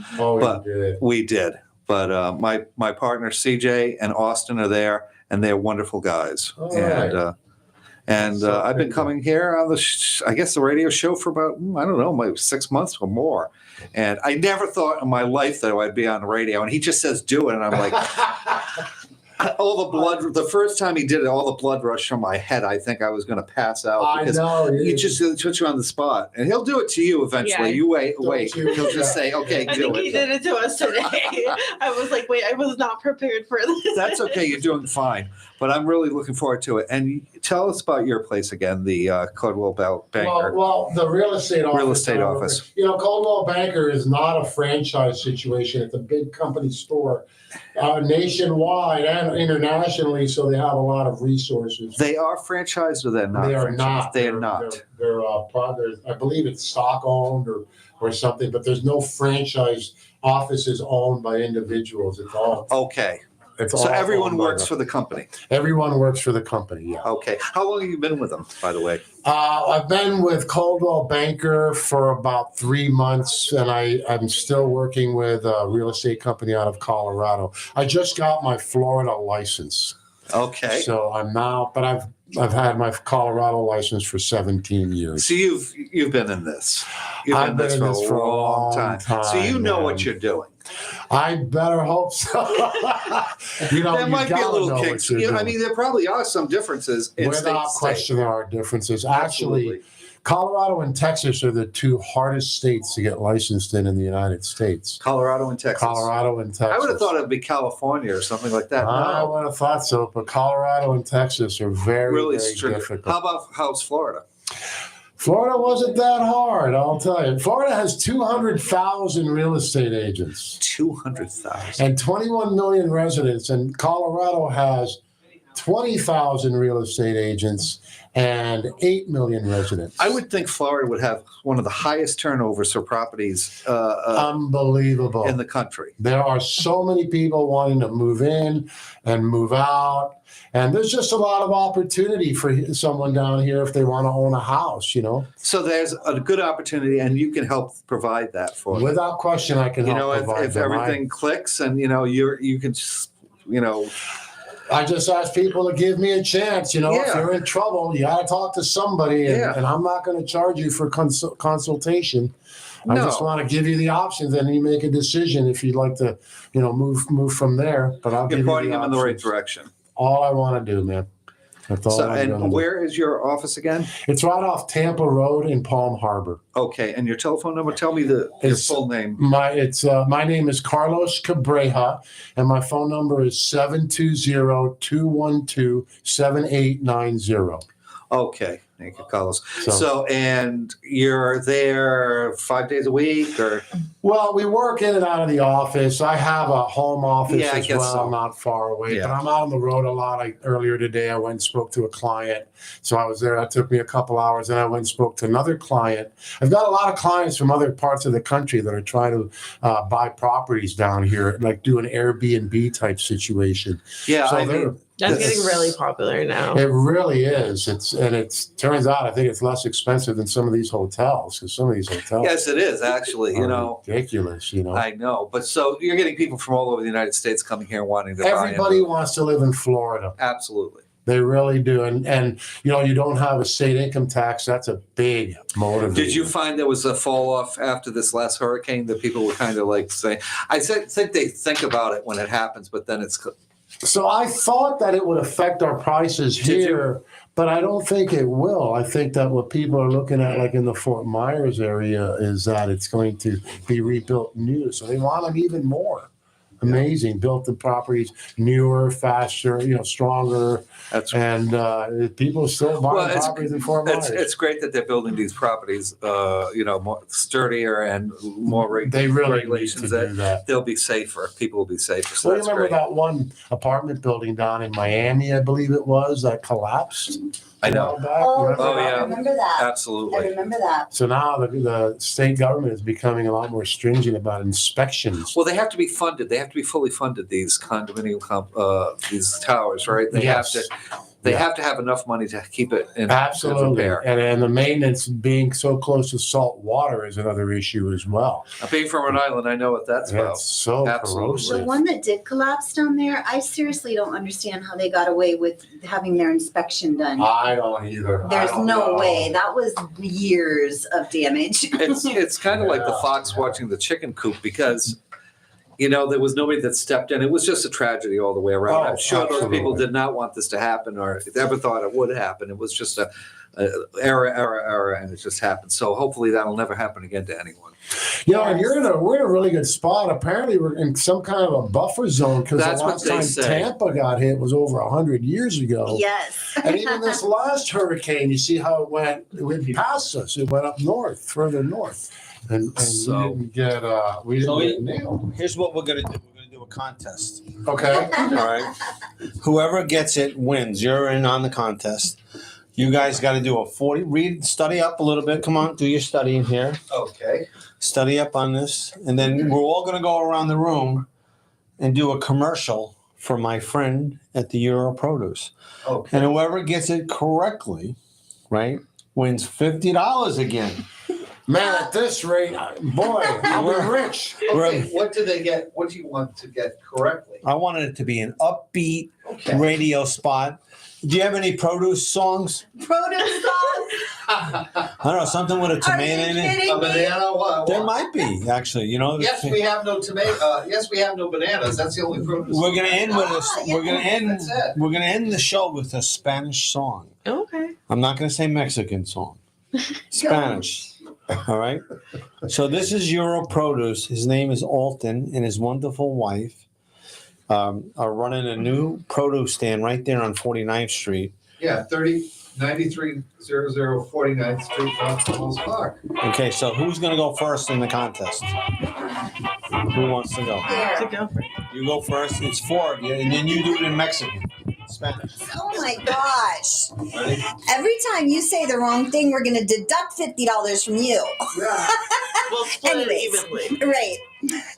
we did. But my partner CJ and Austin are there, and they're wonderful guys. I've been coming here on the radio show for about maybe 6 months or more, and I never thought in my life that I'd be on the radio. And he just says do it, and I'm like. The first time he did it, all the blood rushed from my head. I think I was going to pass out. Because he just puts you on the spot. And he'll do it to you eventually. Yeah. You wait. He'll just say, okay, I do think it. he did it to us today. I was like, wait, I was not prepared for this. That's okay. You're doing fine. But I'm really looking forward to it. And tell us about your place again, the Coldwell Banker. Well, the real estate office. Real estate office. Coldwell Banker is not a franchise situation. It's a big company store. Nationwide and internationally, so they have a lot of resources. They are franchised, or they're not? They are franchised? not. They are not. They're I believe it's stock owned or something, but there's no franchise offices owned by individuals. It's all okay. So everyone works for the company. Everyone works for the company. Yeah. Okay. How long have you been with them, by the way? I've been with Coldwell Banker for about 3 months, and I'm still working with a real estate company out of Colorado. I just got my Florida license. Okay. So I'm now, but I've had my Colorado license for 17 years. So you've been in this. I've been in this for a long time. So you know what you're doing. I better hope so. There might be a little kinks. There probably are some differences. Without question, there are differences. Actually, Colorado and Texas are the 2 hardest states to get licensed in the United States. Colorado and Texas. Colorado and Texas. I would have thought it would be California or something like that. I would have thought so, but Colorado and Texas are very difficult. How's Florida? Florida wasn't that hard, I'll tell you. Florida has 200,000 real estate agents. 200,000. And 21 million residents. And Colorado has 20,000 real estate agents and 8 million residents. I would think Florida would have one of the highest turnovers for properties unbelievable in the country. There are so many people wanting to move in and move out. And there's just a lot of opportunity for someone down here if they want to own a house, So there's a good opportunity, and you can help provide that for them. Without question, I can help provide if everything clicks and, you can, I just ask people to give me a chance. If you're in trouble, you got to talk to somebody, and I'm not going to charge you for consultation. I just want to give you the options, and you make a decision if you'd like to, move from there. But I'll give you the options. You're pointing them in the right direction. All I want to do, man. That's all. And where is your office again? It's right off Tampa Road in Palm Harbor. Okay, and your telephone number? Tell me your full name. My name is Carlos Cabreja, and my phone number is 720-212-7890. Okay. Thank you, Carlos. So, and you're there 5 days a week, or? Well, we work in and out of the office. I have a home office as well, not far away. Yeah. But I'm out on the road a lot. Earlier today, I went and spoke to a client. So I was there. It took me a couple hours. Then I went and spoke to another client. I've got a lot of clients from other parts of the country that are trying to buy properties down here, like do an Airbnb type situation. Yeah, so that's getting really popular now. It really is. Turns out I think it's less expensive than some of these hotels, because some of these hotels. Yes, it is actually. Ridiculous. I know, but so you're getting people from all over the United States coming here wanting to buy. Everybody wants to live in Florida. Absolutely. They really do, and you don't have a state income tax. That's a big motivator. Did you find there was a fall off after this last hurricane that people were kind of like saying? I think they think about it when it happens, but then it's. So I thought that it would affect our prices here, but I don't think it will. I think that what people are looking at, like in the Fort Myers area, is that it's going to be rebuilt new. So they want them even more. Amazing. Built the properties newer, faster, stronger. That's and people still buy properties in Fort Myers. It's great that they're building these properties, more sturdier and more regulations that they'll be safer. People will be safer. So well, you remember that one apartment building down in Miami, I believe it was, that collapsed? I know. I remember that. Absolutely. I remember that. So now the state government is becoming a lot more stringent about inspections. Well, they have to be funded. They have to be fully funded, these condominium, these towers, right? They Yes. have to have enough money to keep it in Absolutely. repair. And the maintenance being so close to salt water is another issue as well. Being from Rhode Island, I know what that's about. It's so corrosive. The one that did collapse down there, I seriously don't understand how they got away with having their inspection done. I don't either. There's no way. That was years of damage. It's kind of like the fox watching the chicken coop because there was nobody that stepped in. It was just a tragedy all the way around. I'm sure those people did not want this to happen or ever thought it would happen. It was just a error, and it just happened. So hopefully that'll never happen again to anyone. And we're in a really good spot. Apparently we're in some kind of a buffer zone because the last time Tampa got hit was over 100 years ago. Yes. And even this last hurricane, you see how it went past us. It went up north, further north. And So- we didn't get nailed. Here's what we're gonna do. We're gonna do a contest. Okay. All right. Whoever gets it wins. You're in on the contest. You guys got to do a 40. Study up a little bit. Come on, do your studying here. Okay. Study up on this, and then we're all gonna go around the room and do a commercial for my friend at the Euro Produce. Okay. And whoever gets it correctly, right, wins $50 again. Man, at this rate, boy, I'll be rich. Okay, what do they get? What do you want to get correctly? I wanted it to be an upbeat radio spot. Do you have any produce songs? Produce songs? I don't know, something with a tomato in it. A banana? What? There might be, actually. Yes, we have no tomato. Yes, we have no bananas. That's the only produce. We're gonna end with That's it. we're gonna end the show with a Spanish song. Okay. I'm not gonna say Mexican song. Spanish. All right. So this is Euro Produce. His name is Alton, and his wonderful wife are running a new produce stand right there on 49th Street. Yeah, 9300 49th Street, North Wells Park. Okay, so who's gonna go first in the contest? Who wants to go? To go for it. You go first. It's 4 of you, and then you do it in Mexican, Spanish. Oh my gosh. Ready? Every time you say the wrong thing, we're going to deduct $50 from you. We'll split Anyways. it evenly. Right.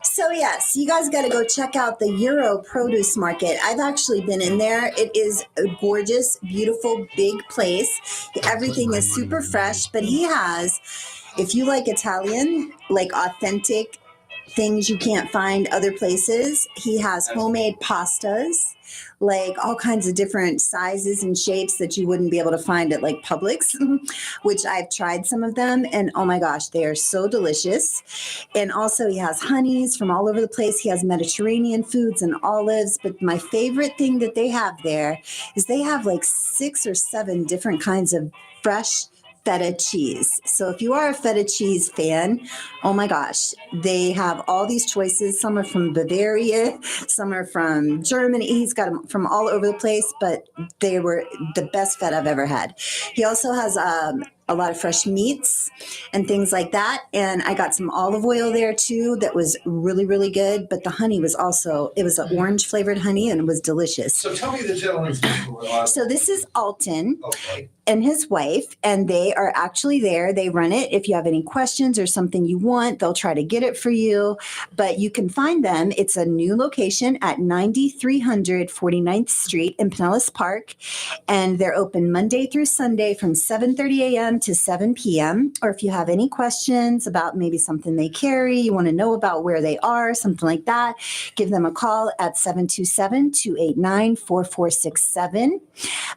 So, yes, you guys got to go check out the Euro Produce Market. I've actually been in there. It is a gorgeous, beautiful, big place. Everything is super fresh, but he has, if you like Italian, like authentic things you can't find other places, he has homemade pastas, like all kinds of different sizes and shapes that you wouldn't be able to find at like Publix, which I've tried some of them, and oh my gosh, they are so delicious. And also he has honeys from all over the place. He has Mediterranean foods and olives, but my favorite thing that they have there is they have like 6 or 7 different kinds of fresh feta cheese. So if you are a feta cheese fan, oh my gosh, they have all these choices. Some are from Bavaria, some are from Germany. He's got them from all over the place, but they were the best feta I've ever had. He also has a lot of fresh meats and things like that. And I got some olive oil there too that was really, really good. But the honey was also, it was an orange flavored honey and it was delicious. So tell me the gentleman's name. So this is Alton. Okay. And his wife, and they are actually there. They run it. If you have any questions or something you want, they'll try to get it for you. But you can find them. It's a new location at 9300 49th Street in Pinellas Park. And they're open Monday through Sunday from 7:30 a.m. to 7 p.m. Or if you have any questions about maybe something they carry, you want to know about where they are, something like that, give them a call at 727-289-4467.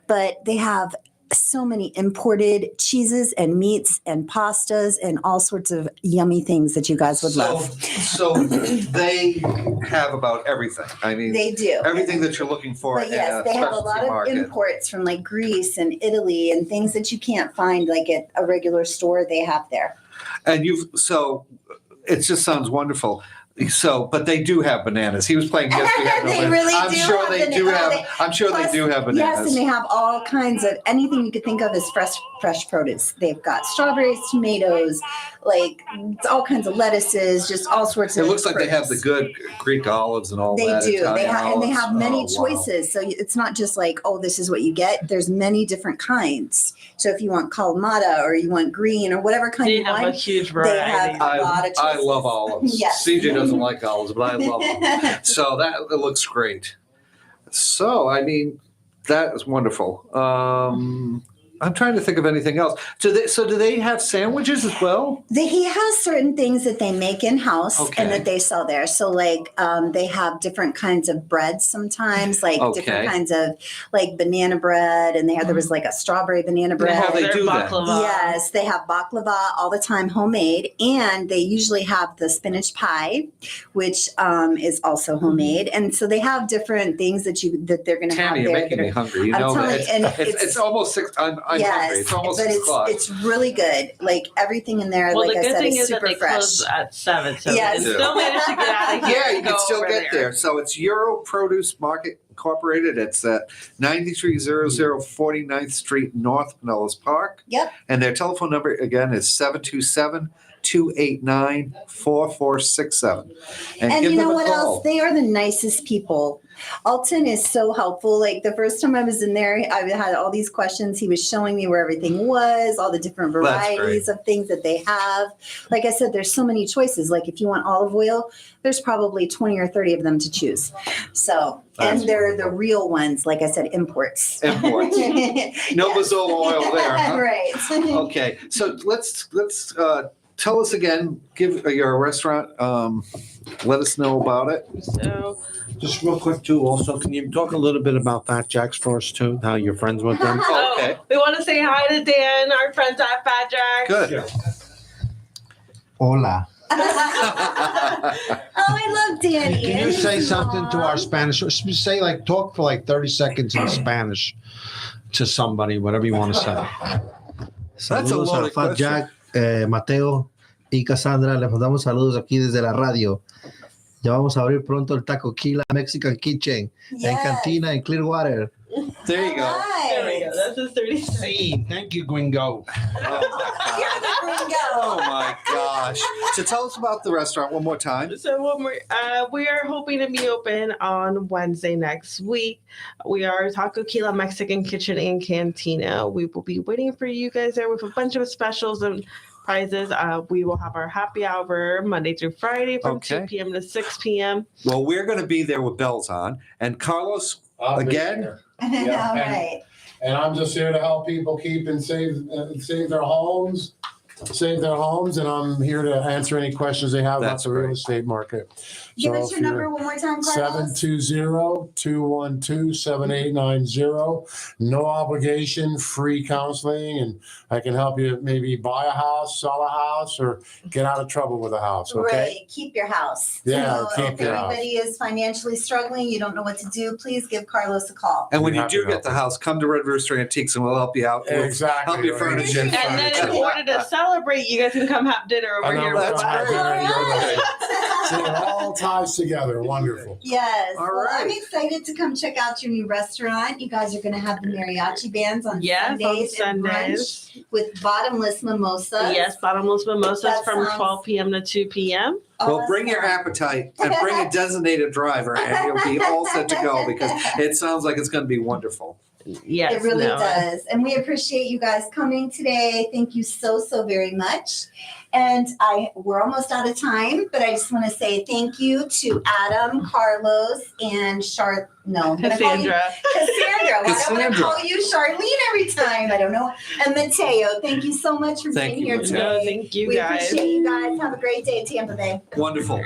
But they have so many imported cheeses and meats and pastas and all sorts of yummy things that you guys would love. So they have about everything. I mean, They do. everything that you're looking for But in yes, a they have a specialty lot of market. imports from like Greece and Italy and things that you can't find like at a regular store. They have there. And so it just sounds wonderful. So, but they do have bananas. He was playing Yes We Have No They Bananas. really I'm do sure have they bananas. do Oh, have. they- I'm sure Plus, they do have bananas. Yes, and they have all kinds of anything you could think of as fresh produce. They've got strawberries, tomatoes, like all kinds of lettuces, just all sorts It of. looks like they have the produce. good Greek olives and all They that. do. They Italian have, and they olives. have many Oh, wow. choices. So it's not just like, oh, this is what you get. There's many different kinds. So if you want Kalamata or you want green or whatever kind They you have a want, huge they have variety. a lot of choices. I love olives. Yes. CJ doesn't like olives, but I love them. So that it looks great. So, I mean, that is wonderful. I'm trying to think of anything else. Do they have sandwiches as well? He has certain things that they make in house Okay. and that they sell there. So like they have different kinds of breads sometimes, like Okay. different kinds of like banana bread, and there was like a strawberry banana bread. How they Their do that? baklava. Yes, they have baklava all the time, homemade, and they usually have the spinach pie, which is also homemade. And so they have different things that they're going to have Tammy, you're there. making that me are- hungry. You I'm know telling that. you, and It's almost 6. I'm hungry. It's almost but 6 o'clock. it's really good. Like everything in there, Well, like the I good said, thing is is that super they fresh. close at 7, so Yes. we can still manage to get out of here. Yeah, you and can go still over get there. So it's Euro Produce Market Incorporated. It's at 9300 49th Street, North Pinellas Park. Yep. And their telephone number, again, is 727-289-4467. And give you know them a what call. else? They are the nicest people. Alton is so helpful. Like the first time I was in there, I had all these questions. He was showing me where everything was, all the different That's varieties of things that they have. Like I said, there's so many choices. Like if you want olive oil, there's probably 20 or 30 of them to choose. So, That's and they're the real ones. Like I said, imports. Imports. No Mazola oil there, huh? Right. Okay, so let's tell us again. Give your restaurant. Let us know about it. So Just real quick too, also, can you talk a little bit about Fat Jack's for us too, how you're friends with them? Okay. we want to say hi to Dan, our friends at Fat Jack. Good. Hola. Oh, I love Danny. Can you say something to our Spanish, or say talk for 30 seconds in Spanish to somebody, whatever you want to say. That's a Saludos loaded a Fat question. Jack, Mateo y Cassandra. Les mandamos saludos aquí desde la radio. Ya vamos a abrir pronto el Taco Kila Mexican Kitchen en Yes. Cantina en Clearwater. There you go. There we go. That's his 30 seconds. Hey, thank you, Gringo. Oh my gosh. So tell us about the restaurant one more time. So when we are hoping to be open on Wednesday next week. We are Taco Kila Mexican Kitchen and Cantina. We will be waiting for you guys there with a bunch of specials and prizes. We will have our happy hour Monday through Friday from Okay. 2 p.m. to 6 p.m. Well, we're going to be there with bells on. And Carlos, I'll be Again? there. All right. And I'm just here to help people keep and save their homes, and I'm here to answer any questions they have That's about the real great. estate market. Give So us if your you're- number one more time, Carlos. 720-212-7890. No obligation, free counseling, and I can help you maybe buy a house, sell a house, or get out of trouble with a house, okay? Right. Keep your house. Yeah, So keep if your house. anybody is financially struggling, you don't know what to do, please give Carlos a call. and when We're you happy do to get help the you. house, come to Red Rooster Antiques and we'll help you out. We'll Exactly. help you furnish it. And then in order to celebrate, you guys can come have dinner over I know, here. we'll with come have us. dinner and All go to- right. See, it all ties together. Wonderful. Yes. All Well, I'm right. excited to come check out your new restaurant. You guys are going to have the mariachi bands on Yes, on Sundays and Sundays. brunch with bottomless mimosas. Yes, bottomless mimosas That from sounds- 12 p.m. to 2 p.m. Well, bring your appetite and bring a designated driver, and you'll be all set to go because it sounds like it's going to be wonderful. Yes, It really no. does. And we appreciate you guys coming today. Thank you so very much. And we're almost out of time, but I just want to say thank you to Adam, Carlos, and Cassandra. Cassandra. Cassandra. Why do I want to Cassandra. call you Charlene every time? I don't know. And Mateo, thank you so much for Thank being you, here Mateo. No, today. thank you We guys. appreciate you guys. Have a great day at Tampa Bay. Wonderful.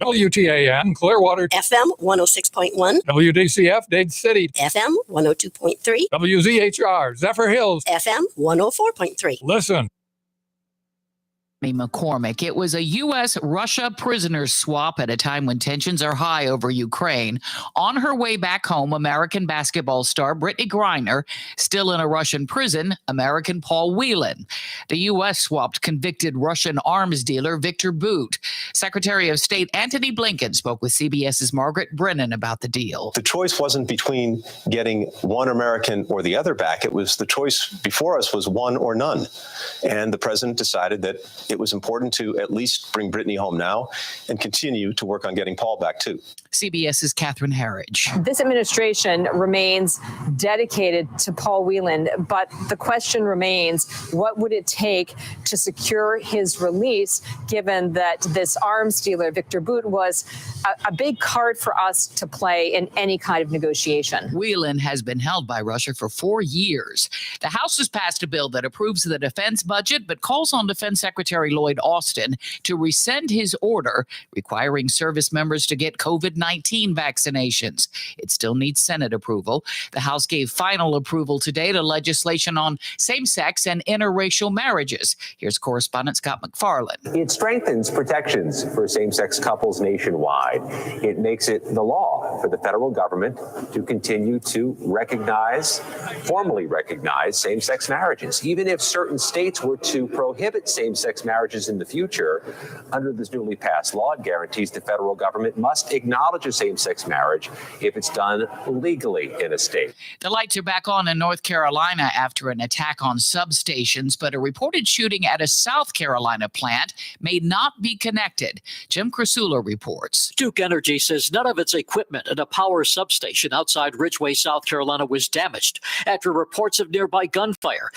WTAN, Clearwater, FM 106.1, WDCF, Dade City, FM 102.3, WZHR, Zephyrhills, FM 104.3. Listen. McCormick. It was a U.S.-Russia prisoners swap at a time when tensions are high over Ukraine. On her way back home, American basketball star Brittany Griner, still in a Russian prison, American Paul Whelan. The U.S. swapped convicted Russian arms dealer Victor Bout. Secretary of State Antony Blinken spoke with CBS's Margaret Brennan about the deal. The choice wasn't between getting one American or the other back. It was the choice before us was one or none. And the president decided that it was important to at least bring Brittany home now and continue to work on getting Paul back too. CBS's Catherine Herridge. This administration remains dedicated to Paul Whelan, but the question remains, what would it take to secure his release, given that this arms dealer, Victor Bout, was a big card for us to play in any kind of negotiation? Whelan has been held by Russia for 4 years. The House has passed a bill that approves the defense budget, but calls on Defense Secretary Lloyd Austin to rescind his order requiring service members to get COVID-19 vaccinations. It still needs Senate approval. The House gave final approval today to legislation on same-sex and interracial marriages. Here's correspondent Scott McFarland. It strengthens protections for same-sex couples nationwide. It makes it the law for the federal government to continue to formally recognize same-sex marriages. Even if certain states were to prohibit same-sex marriages in the future, under this newly passed law, it guarantees the federal government must acknowledge a same-sex marriage if it's done legally in a state. The lights are back on in North Carolina after an attack on substations, but a reported shooting at a South Carolina plant may not be connected. Jim Crisula reports. Duke Energy says none of its equipment at a power substation outside Ridgeway, South Carolina was damaged after reports of nearby gunfire.